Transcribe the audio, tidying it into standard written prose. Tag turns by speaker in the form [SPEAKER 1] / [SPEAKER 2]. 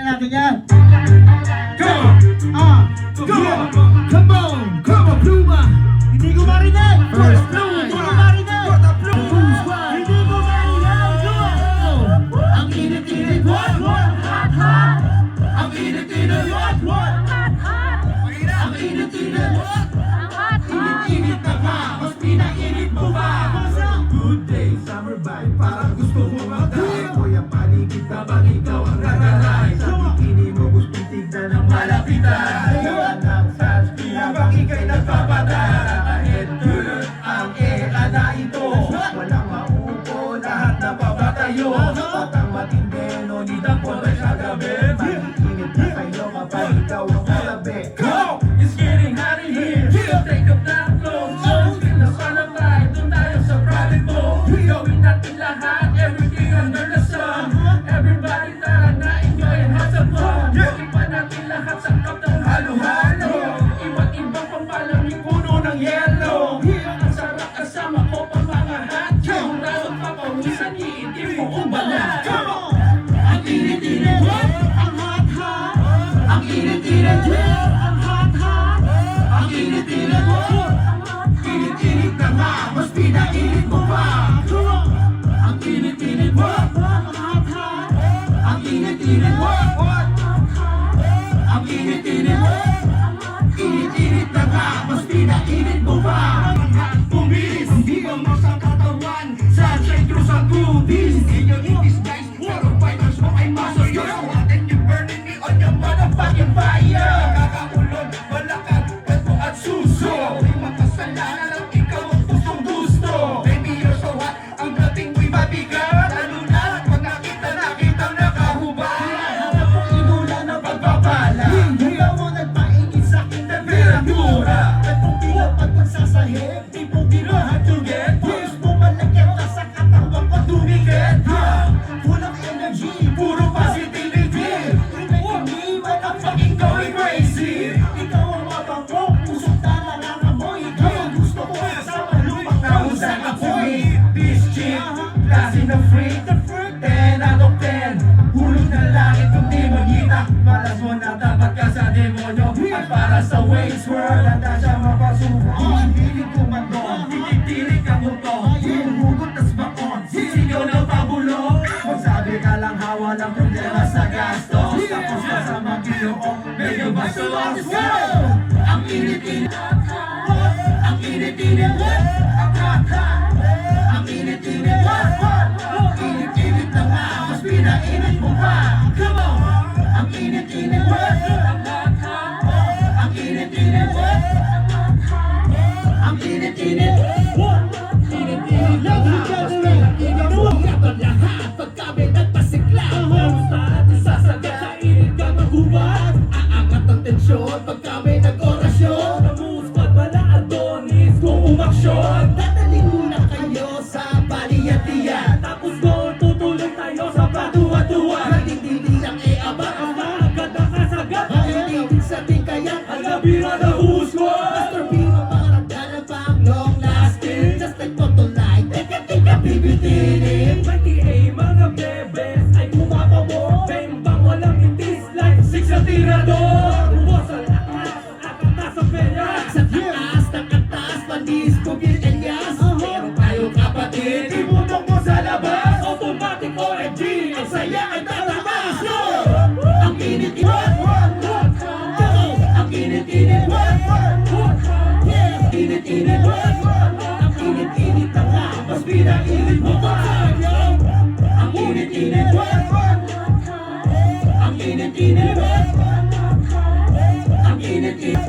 [SPEAKER 1] natin yan.
[SPEAKER 2] Come on! Come on! Come on, Pluma!
[SPEAKER 1] Hindi ko marinig!
[SPEAKER 2] First time!
[SPEAKER 1] Hindi ko marinig!
[SPEAKER 2] What a Pluma!
[SPEAKER 1] Hindi ko marinig!
[SPEAKER 2] Ang init-init, what?
[SPEAKER 1] Hot, hot!
[SPEAKER 2] Ang init-init, what? Ang init-init, what? Init-init na nga, mas pinainit mo ba? Good day, summer vibe, parang gusto mo mag-dive. Hoy, ang paligid habang ikaw ang nagalay. Sa bikini mo gustong tignan ng malapitan. Ngayon ang sunscreen habang ika'y nagpapadala. Kahit tulad ang era na ito, walang maupo, lahat na papatayo. At ang matindi, no need ang kulay sa gabi. Mag-init na kayo kapag ikaw ang katabi. Go! It's getting hot in here. Take up that clothes. Feel the sun of light. Doon tayo sa private mo. Gawin natin lahat. Everything under the sun. Everybody tara na enjoy and have some fun. Ipan natin lahat sa cup ng halo-halo. Iba't ibang pampalamig puno ng yelo. Ang sarap kasama ko pa mga hatyo. Lalong papawisan iitin mo kung balat. Ang init-init.
[SPEAKER 1] Ang hot, hot!
[SPEAKER 2] Ang init-init.
[SPEAKER 1] Ang hot, hot!
[SPEAKER 2] Ang init-init. Init-init na nga, mas pinainit mo pa. Ang init-init mo.
[SPEAKER 1] Ang hot, hot!
[SPEAKER 2] Ang init-init mo. Ang init-init mo. Init-init na nga, mas pinainit mo pa. Bumilis, hindi ka masang katawan. Sa sentro sa goodies. Inyo itis guys, pero fighters mo ay muscle. You're so hot and you're burning me on your motherfucking fire. Kakaulog, balakad, peto at suso. Di makasalanan ang ikaw ang pusong gusto. Baby, you're so hot, ang dating mo'y mabigat. Lalo na pag nakita na kitang nakahubad.
[SPEAKER 1] Harap ko inula ng
[SPEAKER 2] Pagpapala,
[SPEAKER 1] Ikaw ang nagpainit sa aking
[SPEAKER 2] temperatura.
[SPEAKER 1] At kung tila pag magsasahig, di po
[SPEAKER 2] Hatuget,
[SPEAKER 1] Gusto mo malagyan ka sa katawan ko
[SPEAKER 2] tumikit.
[SPEAKER 1] Full of energy,
[SPEAKER 2] Puro positivity.
[SPEAKER 1] iniwan ang
[SPEAKER 2] Fucking going crazy.
[SPEAKER 1] Ikaw ang mabango, pusong tala ng amoy Ikaw ang gusto ko kasama lumang
[SPEAKER 2] Kausap apoy. This chick, klase na freak. 10 out of 10. Hulog na langit kung di magita. Malas mo na dapat ka sa demonyo. At para sa waste world, handa siya mapasuko. Hilig kumandong, tinig-tinig ang muto. Humugot tas bakon, sisigaw ng pabulong. Magsabi ka lang hawa ng problema sa gastos. Tapos ka sa mag-iyoong, medyo bastos. Ang init-init. Ang init-init. Ang hot-hot. Ang init-init. Init-init na nga, mas pinainit mo pa. Come on! Ang init-init. Ang hot-hot. Ang init-init. Ang init-init. Init-init na nga, mas pinainit mo pa. Ang lahat, pag kami nagpasikla. Basta at isasagat sa init ka maghubat. Aangat ang tensyon, pag kami nag-orasyon. Namuspad pala Adonis kung umaksyon. Dadaling muna kayo sa paliyatiyan. Tapos doon tutulong tayo sa patuwa-tuwa. Nagtitindi lang aba, agad ang kasagat. Nagtitig sa tingkayan, ang labira na husgo. Mr. Pino, parang dala pang long lasting. Just like Toto Light, teka-teka bibitinin. 28 mga bebes ay kumapabo. Bembang walang itis like 6 na tirador. Buwas ang atas, akata sa peras. Sa taas, nakatas, panis, Bill Elias. Meron tayo kapatid, imutok mo sa labas. Automatic OMG, ang saya ay tatabas. Ang init-init. Ang init-init. Init-init. Ang init-init na nga, mas pinainit mo pa. Ang init-init. Ang init-init. Ang init-init.